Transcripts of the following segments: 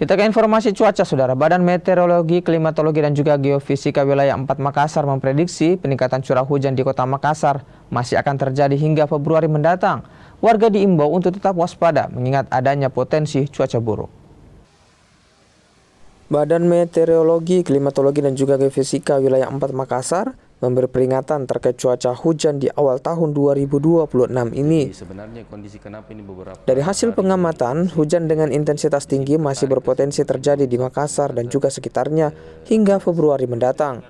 Kita ke informasi cuaca, Saudara. Badan Meteorologi, Klimatologi, dan juga Geofisika Wilayah 4 Makassar memprediksi peningkatan curah hujan di Kota Makassar masih akan terjadi hingga Februari mendatang. Warga diimbau untuk tetap waspada mengingat adanya potensi cuaca buruk. Badan Meteorologi, Klimatologi, dan juga Geofisika Wilayah 4 Makassar memberi peringatan terkait cuaca hujan di awal tahun 2026 ini. Dari hasil pengamatan, hujan dengan intensitas tinggi masih berpotensi terjadi di Makassar dan juga sekitarnya hingga Februari mendatang.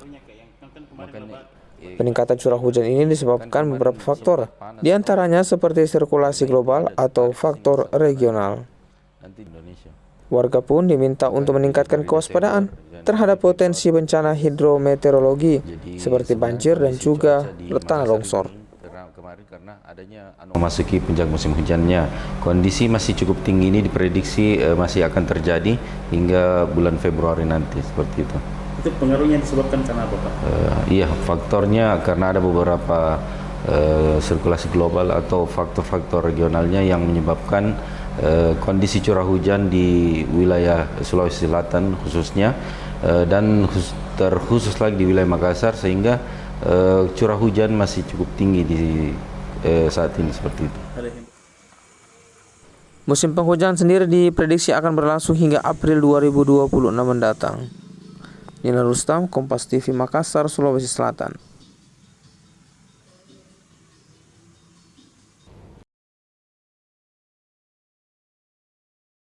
Peningkatan curah hujan ini disebabkan beberapa faktor, diantaranya seperti sirkulasi global atau faktor regional. Warga pun diminta untuk meningkatkan kewaspadaan terhadap potensi bencana hidrometeorologi seperti banjir dan juga tanah longsor. Memasuki puncak musim hujannya, kondisi masih cukup tinggi ini diprediksi masih akan terjadi hingga bulan Februari nanti, seperti itu. Itu pengaruhnya disebabkan karena apa, Pak? Iya, faktornya karena ada beberapa sirkulasi global atau faktor-faktor regionalnya yang menyebabkan kondisi curah hujan di wilayah Sulawesi Selatan khususnya dan terkhusus lagi di wilayah Makassar, sehingga curah hujan masih cukup tinggi di saat ini, seperti itu. Musim penghujan sendiri diprediksi akan berlangsung hingga April 2026 mendatang. Nina Rustam, Kompas TV, Makassar, Sulawesi Selatan.